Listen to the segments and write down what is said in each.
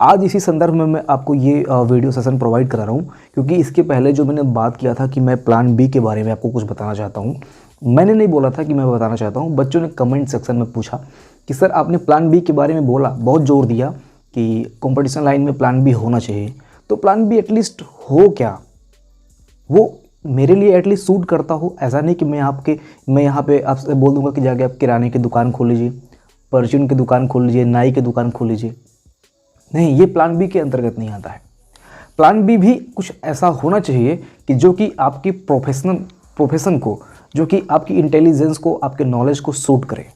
आज इसी संदर्भ में मैं आपको ये वीडियो सेशन प्रोवाइड करा रहा हूँ, क्योंकि इसके पहले जो मैंने बात किया था कि मैं प्लान बी के बारे में आपको कुछ बताना चाहता हूँ, मैंने नहीं बोला था कि मैं बताना चाहता हूँ। बच्चों ने कमेंट सेक्शन में पूछा कि सर आपने प्लान बी के बारे में बोला, बहुत जोर दिया कि कंपटीशन लाइन में प्लान बी होना चाहिए। तो प्लान बी एटलीस्ट हो क्या, वो मेरे लिए एटलीस्ट सूट करता हो। ऐसा नहीं कि मैं यहाँ पे आपसे बोल दूंगा कि जाके आप किराने की दुकान खोल लीजिए, परचून की दुकान खोल लीजिए, नाई की दुकान खोल लीजिए। नहीं, ये प्लान बी के अंतर्गत नहीं आता है। प्लान बी भी कुछ ऐसा होना चाहिए कि जो कि आपकी प्रोफेशन को, जो कि आपकी इंटेलिजेंस को, आपके नॉलेज को सूट करे,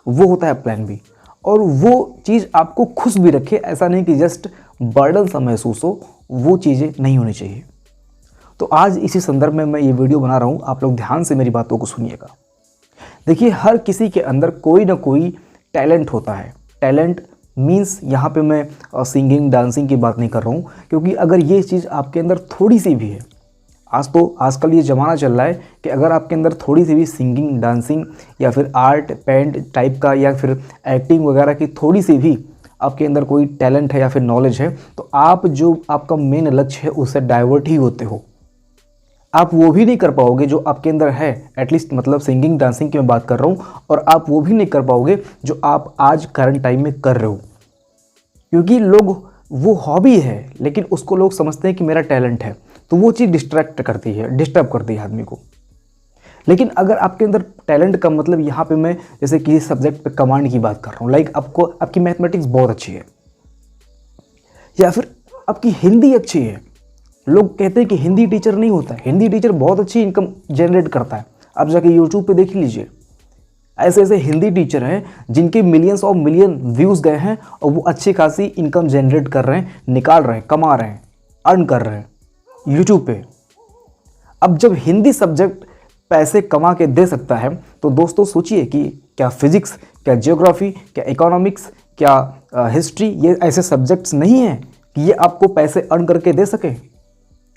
वो होता है प्लान बी। और वो चीज़ आपको खुश भी रखे, ऐसा नहीं कि जस्ट बर्डन सा महसूस हो, वो चीज़ें नहीं होनी चाहिए। तो आज इसी संदर्भ में मैं ये वीडियो बना रहा हूँ, आप लोग ध्यान से मेरी बातों को सुनिएगा। देखिए, हर किसी के अंदर कोई ना कोई टैलेंट होता है। टैलेंट मीन्स यहाँ पे मैं सिंगिंग डांसिंग की बात नहीं कर रहा हूँ, क्योंकि अगर ये चीज़ आपके अंदर थोड़ी सी भी है, आजकल ये ज़माना चल रहा है कि अगर आपके अंदर थोड़ी सी भी सिंगिंग डांसिंग या फिर आर्ट पेंट टाइप का या फिर एक्टिंग वगैरह की थोड़ी सी भी आपके अंदर कोई टैलेंट है या फिर नॉलेज है, तो आप जो आपका मेन लक्ष्य है उससे डाइवर्ट ही होते हो। आप वो भी नहीं कर पाओगे जो आपके अंदर है, एटलीस्ट मतलब सिंगिंग डांसिंग की मैं बात कर रहा हूँ, और आप वो भी नहीं कर पाओगे जो आप आज करंट टाइम में कर रहे हो। क्योंकि लोग, वो हॉबी है लेकिन उसको लोग समझते हैं कि मेरा टैलेंट है, तो वो चीज़ डिस्ट्रैक्ट करती है, डिस्टर्ब करती है आदमी को। लेकिन अगर आपके अंदर टैलेंट का मतलब, यहाँ पे मैं जैसे किसी सब्जेक्ट पे कमांड की बात कर रहा हूँ, लाइक आपकी मैथमेटिक्स बहुत अच्छी है या फिर आपकी हिंदी अच्छी है। लोग कहते हैं कि हिंदी टीचर नहीं होता है, हिंदी टीचर बहुत अच्छी इनकम जनरेट करता है। आप जाके यूट्यूब पे देख लीजिए, ऐसे ऐसे हिंदी टीचर हैं जिनके मिलियंस ऑफ मिलियन व्यूज़ गए हैं और वो अच्छी खासी इनकम जनरेट कर रहे हैं, निकाल रहे हैं, कमा रहे हैं, अर्न कर रहे हैं यूट्यूब पे। अब जब हिंदी सब्जेक्ट पैसे कमा के दे सकता है, तो दोस्तों सोचिए कि क्या फिजिक्स, क्या जियोग्राफी, क्या इकोनॉमिक्स, क्या हिस्ट्री, ये ऐसे सब्जेक्ट्स नहीं हैं कि ये आपको पैसे अर्न करके दे सके।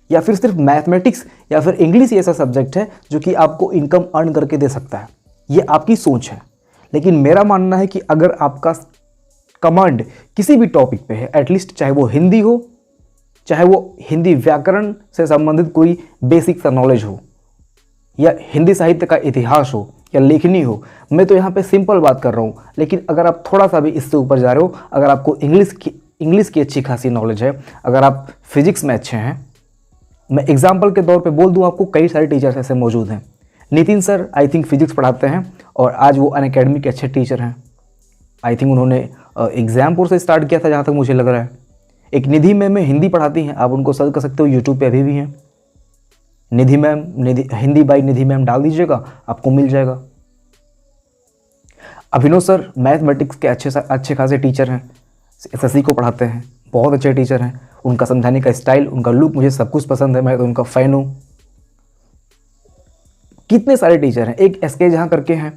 या फिर सिर्फ मैथमेटिक्स या फिर इंग्लिश ही ऐसा सब्जेक्ट है जो कि आपको इनकम अर्न करके दे सकता है। ये आपकी सोच है, लेकिन मेरा मानना है कि अगर आपका कमांड किसी भी टॉपिक पे है, एटलीस्ट चाहे वो हिंदी हो, चाहे वो हिंदी व्याकरण से संबंधित कोई बेसिक सा नॉलेज हो, या हिंदी साहित्य का इतिहास हो, या लेखनी हो, मैं तो यहाँ पे सिंपल बात कर रहा हूँ। लेकिन अगर आप थोड़ा सा भी इससे ऊपर जा रहे हो, अगर आपको इंग्लिश की अच्छी खासी नॉलेज है, अगर आप फिजिक्स में अच्छे हैं, मैं एग्जाम्पल के तौर पे बोल दूं आपको, कई सारे टीचर्स ऐसे मौजूद हैं। Nitin sir I think physics पढ़ाते हैं और आज वो अनअकैडमी के अच्छे टीचर हैं। आई थिंक उन्होंने एग्जामपुर से स्टार्ट किया था, जहाँ तक मुझे लग रहा है। एक निधि मैम हिंदी पढ़ाती हैं, आप उनको सर्च कर सकते हो, यूट्यूब पे अभी भी हैं। Nidhi ma'am, Hindi by Nidhi ma'am डाल दीजिएगा, आपको मिल जाएगा। अभिनव सर मैथमेटिक्स के अच्छे खासे टीचर हैं, SSC को पढ़ाते हैं, बहुत अच्छे टीचर हैं। उनका समझाने का स्टाइल, उनका लुक, मुझे सब कुछ पसंद है, मैं तो उनका फ़ैन हूँ। कितने सारे टीचर हैं। एक SK जहाँ करके हैं,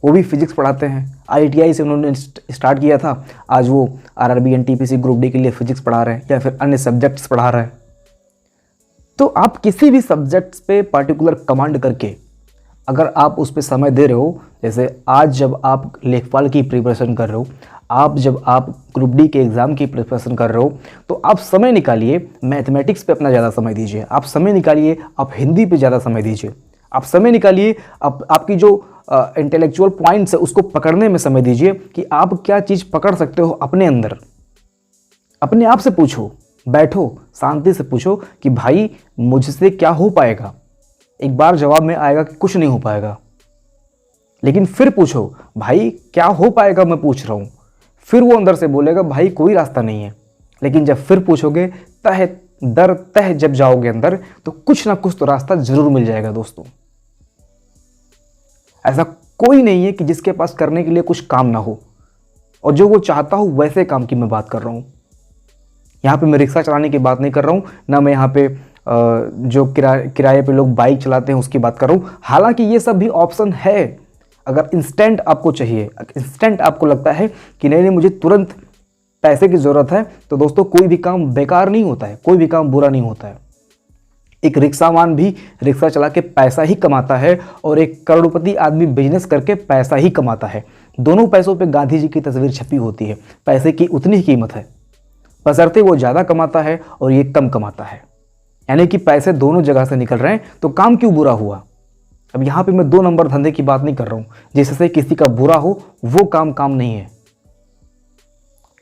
वो भी फिजिक्स पढ़ाते हैं, IITI से उन्होंने स्टार्ट किया था, आज वो RRB NTPC ग्रुप डी के लिए फिजिक्स पढ़ा रहे हैं या फिर अन्य सब्जेक्ट्स पढ़ा रहे हैं। तो आप किसी भी सब्जेक्ट्स पे पर्टिकुलर कमांड करके अगर आप उस पर समय दे रहे हो, जैसे आज जब आप लेखपाल की प्रिपरेशन कर रहे हो, जब आप ग्रुप डी के एग्ज़ाम की प्रिपरेशन कर रहे हो, तो आप समय निकालिए, मैथमेटिक्स पे अपना ज़्यादा समय दीजिए, आप समय निकालिए, आप हिंदी पे ज़्यादा समय दीजिए, आप समय निकालिए, आपकी जो इंटेलेक्चुअल पॉइंट्स है उसको पकड़ने में समय दीजिए कि आप क्या चीज़ पकड़ सकते हो अपने अंदर। अपने आप से पूछो, बैठो शांति से पूछो कि भाई मुझसे क्या हो पाएगा। एक बार जवाब में आएगा कि कुछ नहीं हो पाएगा, लेकिन फिर पूछो भाई क्या हो पाएगा, मैं पूछ रहा हूँ। फिर वो अंदर से बोलेगा भाई कोई रास्ता नहीं है। लेकिन जब फिर पूछोगे, तह जब जाओगे अंदर, तो कुछ ना कुछ तो रास्ता जरूर मिल जाएगा दोस्तों। ऐसा कोई नहीं है कि जिसके पास करने के लिए कुछ काम ना हो, और जो वो चाहता हो वैसे काम की मैं बात कर रहा हूँ। यहाँ पे मैं रिक्शा चलाने की बात नहीं कर रहा हूँ, ना मैं यहाँ पे जो किराए पे लोग बाइक चलाते हैं उसकी बात कर रहा हूँ। हालांकि ये सब भी ऑप्शन है। अगर इंस्टेंट आपको चाहिए, इंस्टेंट आपको लगता है कि नहीं मुझे तुरंत पैसे की ज़रूरत है, तो दोस्तों कोई भी काम बेकार नहीं होता है, कोई भी काम बुरा नहीं होता है। एक रिक्शावान भी रिक्शा चला के पैसा ही कमाता है, और एक करोड़पति आदमी बिजनेस करके पैसा ही कमाता है। दोनों पैसों पे गांधी जी की तस्वीर छपी होती है, पैसे की उतनी ही कीमत है। बशर्ते वो ज़्यादा कमाता है और ये कम कमाता है, यानी कि पैसे दोनों जगह से निकल रहे हैं, तो काम क्यों बुरा हुआ। अब यहाँ पे मैं 2 नंबर धंधे की बात नहीं कर रहा हूँ, जिससे किसी का बुरा हो, वो काम काम नहीं है,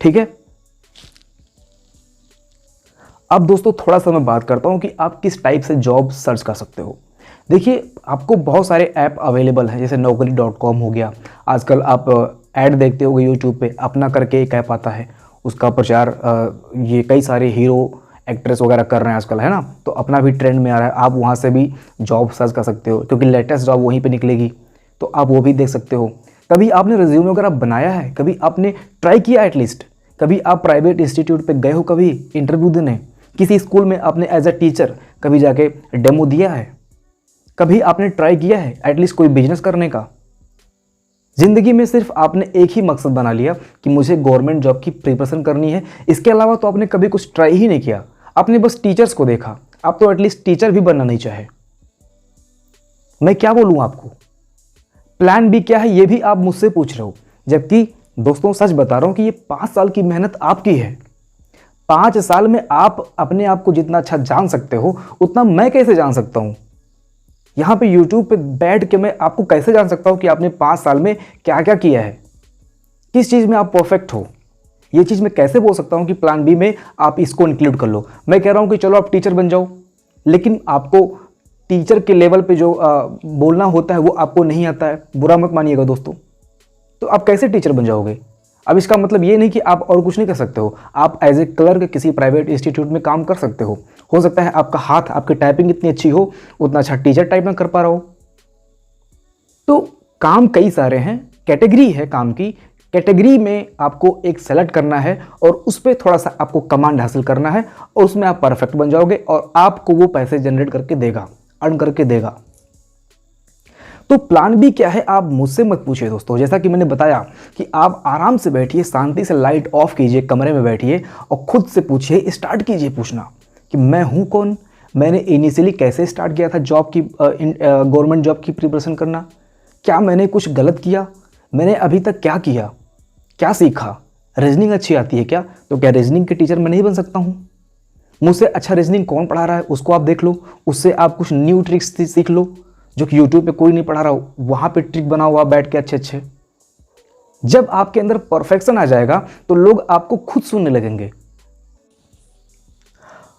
ठीक है। अब दोस्तों थोड़ा सा मैं बात करता हूँ कि आप किस टाइप से जॉब सर्च कर सकते हो। देखिए, आपको बहुत सारे ऐप अवेलेबल हैं, जैसे naukri.com हो गया। आजकल आप ऐड देखते होगे यूट्यूब पे, अपना करके एक ऐप आता है, उसका प्रचार ये कई सारे हीरो एक्ट्रेस वगैरह कर रहे हैं आजकल, है ना। तो अपना भी ट्रेंड में आ रहा है, आप वहाँ से भी जॉब सर्च कर सकते हो, क्योंकि लेटेस्ट जॉब वहीं पे निकलेगी, तो आप वो भी देख सकते हो। कभी आपने रिज्यूमे वगैरह बनाया है, कभी आपने ट्राई किया एटलीस्ट, कभी आप प्राइवेट इंस्टीट्यूट पे गए हो कभी इंटरव्यू देने, किसी स्कूल में आपने एज अ टीचर कभी जाके डेमो दिया है, कभी आपने ट्राई किया है एटलीस्ट कोई बिजनेस करने का। ज़िंदगी में सिर्फ आपने एक ही मकसद बना लिया कि मुझे गवर्नमेंट जॉब की प्रिपरेशन करनी है, इसके अलावा तो आपने कभी कुछ ट्राई ही नहीं किया। आपने बस टीचर्स को देखा, आप तो एटलीस्ट टीचर भी बनना नहीं चाहे। मैं क्या बोलूं आपको, प्लान बी क्या है ये भी आप मुझसे पूछ रहे हो, जबकि दोस्तों सच बता रहा हूं कि ये 5 साल की मेहनत आपकी है। 5 साल में आप अपने आप को जितना अच्छा जान सकते हो, उतना मैं कैसे जान सकता हूं। यहाँ पे YouTube पे बैठ के मैं आपको कैसे जान सकता हूँ कि आपने 5 साल में क्या क्या किया है, किस चीज़ में आप परफेक्ट हो। ये चीज़ मैं कैसे बोल सकता हूँ कि प्लान बी में आप इसको इंक्लूड कर लो। मैं कह रहा हूँ कि चलो आप टीचर बन जाओ, लेकिन आपको टीचर के लेवल पे जो बोलना होता है वो आपको नहीं आता है, बुरा मत मानिएगा दोस्तों। तो आप कैसे टीचर बन जाओगे। अब इसका मतलब ये नहीं कि आप और कुछ नहीं कर सकते हो, आप एज ए क्लर्क किसी प्राइवेट इंस्टीट्यूट में काम कर सकते हो सकता है आपका हाथ, आपकी टाइपिंग इतनी अच्छी हो, उतना अच्छा टीचर टाइप ना कर पा रहा हो। तो काम कई सारे हैं, कैटेगरी है काम की, कैटेगरी में आपको एक सेलेक्ट करना है और उस पर थोड़ा सा आपको कमांड हासिल करना है और उसमें आप परफेक्ट बन जाओगे और आपको वो पैसे जनरेट करके देगा, अर्न करके देगा। तो प्लान बी क्या है आप मुझसे मत पूछिए दोस्तों। जैसा कि मैंने बताया कि आप आराम से बैठिए, शांति से लाइट ऑफ कीजिए, कमरे में बैठिए और खुद से पूछिए, स्टार्ट कीजिए पूछना कि मैं हूं कौन, मैंने इनिशियली कैसे स्टार्ट किया था जॉब की, गवर्नमेंट जॉब की प्रिपरेशन करना, क्या मैंने कुछ गलत किया, मैंने अभी तक क्या किया, क्या सीखा, रीजनिंग अच्छी आती है क्या, तो क्या रीजनिंग के टीचर मैं नहीं बन सकता हूँ। मुझसे अच्छा रीजनिंग कौन पढ़ा रहा है उसको आप देख लो, उससे आप कुछ न्यू ट्रिक्स सीख लो जो कि यूट्यूब पे कोई नहीं पढ़ा रहा हो, वहाँ पे ट्रिक बना हुआ बैठ के अच्छे अच्छे। जब आपके अंदर परफेक्शन आ जाएगा तो लोग आपको खुद सुनने लगेंगे।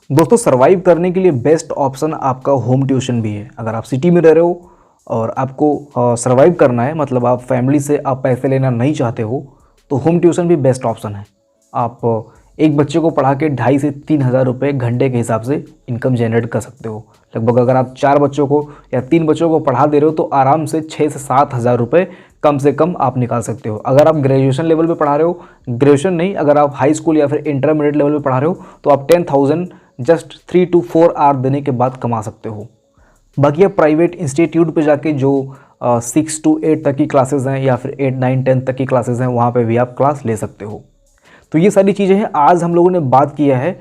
दोस्तों सरवाइव करने के लिए बेस्ट ऑप्शन आपका होम ट्यूशन भी है। अगर आप सिटी में रह रहे हो और आपको सरवाइव करना है, मतलब आप फैमिली से आप पैसे लेना नहीं चाहते हो, तो होम ट्यूशन भी बेस्ट ऑप्शन है। आप एक बच्चे को पढ़ा के 2,500 से 3,000 रुपये घंटे के हिसाब से इनकम जनरेट कर सकते हो। लगभग अगर आप 4 बच्चों को या 3 बच्चों को पढ़ा दे रहे हो तो आराम से 6 से 7 हज़ार रुपये कम से कम आप निकाल सकते हो। अगर आप ग्रेजुएशन लेवल पे पढ़ा रहे हो, ग्रेजुएशन नहीं, अगर आप हाई स्कूल या फिर इंटरमीडिएट लेवल पे पढ़ा रहे हो तो आप 10,000 जस्ट 3 to 4 आवर देने के बाद कमा सकते हो। बाकी आप प्राइवेट इंस्टीट्यूट पे जाके जो 6 to 8 तक की क्लासेस हैं या फिर 8, 9, 10 तक की क्लासेस हैं, वहाँ पे भी आप क्लास ले सकते हो। तो ये सारी चीज़ें हैं। आज हम लोगों ने बात किया है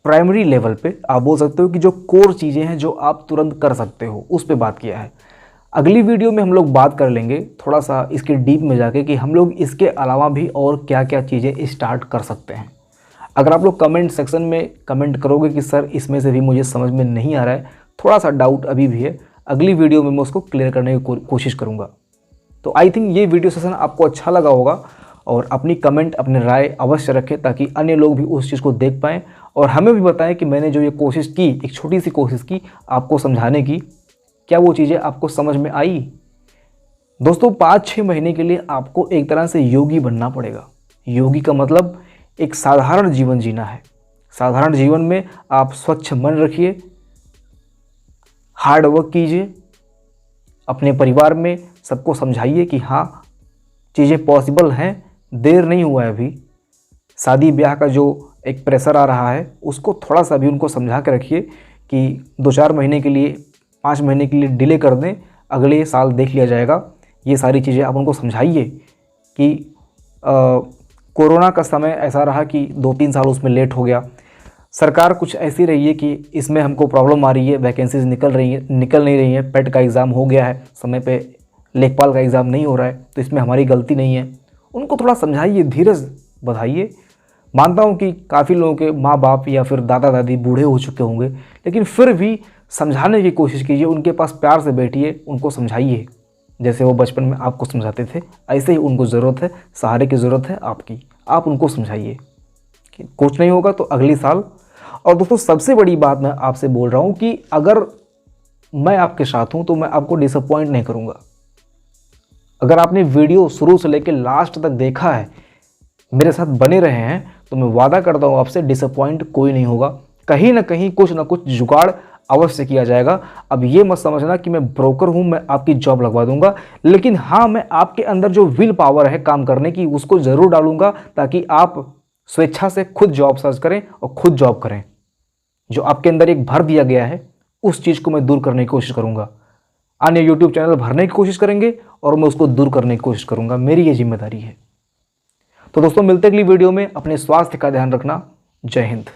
प्राइमरी लेवल पे, आप बोल सकते हो कि जो कोर चीज़ें हैं जो आप तुरंत कर सकते हो, उस पे बात किया है। अगली वीडियो में हम लोग बात कर लेंगे थोड़ा सा इसके डीप में जाके कि हम लोग इसके अलावा भी और क्या क्या चीज़ें स्टार्ट कर सकते हैं। अगर आप लोग कमेंट सेक्शन में कमेंट करोगे कि सर इसमें से भी मुझे समझ में नहीं आ रहा है, थोड़ा सा डाउट अभी भी है, अगली वीडियो में मैं उसको क्लियर करने की कोशिश करूँगा। तो आई थिंक ये वीडियो सेशन आपको अच्छा लगा होगा और अपनी कमेंट, अपनी राय अवश्य रखें ताकि अन्य लोग भी उस चीज़ को देख पाएँ और हमें भी बताएं कि मैंने जो ये कोशिश की, एक छोटी सी कोशिश की आपको समझाने की, क्या वो चीज़ें आपको समझ में आई। दोस्तों 5-6 महीने के लिए आपको एक तरह से योगी बनना पड़ेगा। योगी का मतलब एक साधारण जीवन जीना है। साधारण जीवन में आप स्वच्छ मन रखिए, हार्ड वर्क कीजिए, अपने परिवार में सबको समझाइए कि हाँ चीज़ें पॉसिबल हैं, देर नहीं हुआ है अभी। शादी ब्याह का जो एक प्रेशर आ रहा है उसको थोड़ा सा भी उनको समझा के रखिए कि 2-4 महीने के लिए, 5 महीने के लिए डिले कर दें, अगले साल देख लिया जाएगा। ये सारी चीज़ें आप उनको समझाइए कि कोरोना का समय ऐसा रहा कि 2-3 साल उसमें लेट हो गया। सरकार कुछ ऐसी रही है कि इसमें हमको प्रॉब्लम आ रही है, वैकेंसीज निकल नहीं रही हैं, पेट का एग्ज़ाम हो गया है समय पे, लेखपाल का एग्ज़ाम नहीं हो रहा है, तो इसमें हमारी गलती नहीं है। उनको थोड़ा समझाइए, धीरज बढ़ाइए मानता हूँ कि काफ़ी लोगों के माँ बाप या फिर दादा दादी बूढ़े हो चुके होंगे, लेकिन फिर भी समझाने की कोशिश कीजिए, उनके पास प्यार से बैठिए, उनको समझाइए। जैसे वो बचपन में आपको समझाते थे, ऐसे ही उनको ज़रूरत है, सहारे की ज़रूरत है आपकी। आप उनको समझाइए कि कुछ नहीं होगा तो अगली साल। और दोस्तों सबसे बड़ी बात मैं आपसे बोल रहा हूँ कि अगर मैं आपके साथ हूँ तो मैं आपको डिसअपॉइंट नहीं करूँगा। अगर आपने वीडियो शुरू से लेकर लास्ट तक देखा है, मेरे साथ बने रहे हैं, तो मैं वादा करता हूँ आपसे डिसअपॉइंट कोई नहीं होगा। कहीं ना कहीं कुछ ना कुछ जुगाड़ अवश्य किया जाएगा। अब ये मत समझना कि मैं ब्रोकर हूँ, मैं आपकी जॉब लगवा दूंगा, लेकिन हाँ, मैं आपके अंदर जो विल पावर है काम करने की उसको ज़रूर डालूंगा, ताकि आप स्वेच्छा से खुद जॉब सर्च करें और खुद जॉब करें। जो आपके अंदर एक भर दिया गया है उस चीज़ को मैं दूर करने की कोशिश करूंगा। अन्य यूट्यूब चैनल भरने की कोशिश करेंगे और मैं उसको दूर करने की कोशिश करूंगा, मेरी ये जिम्मेदारी है। तो दोस्तों मिलते अगली वीडियो में। अपने स्वास्थ्य का ध्यान रखना। जय हिंद।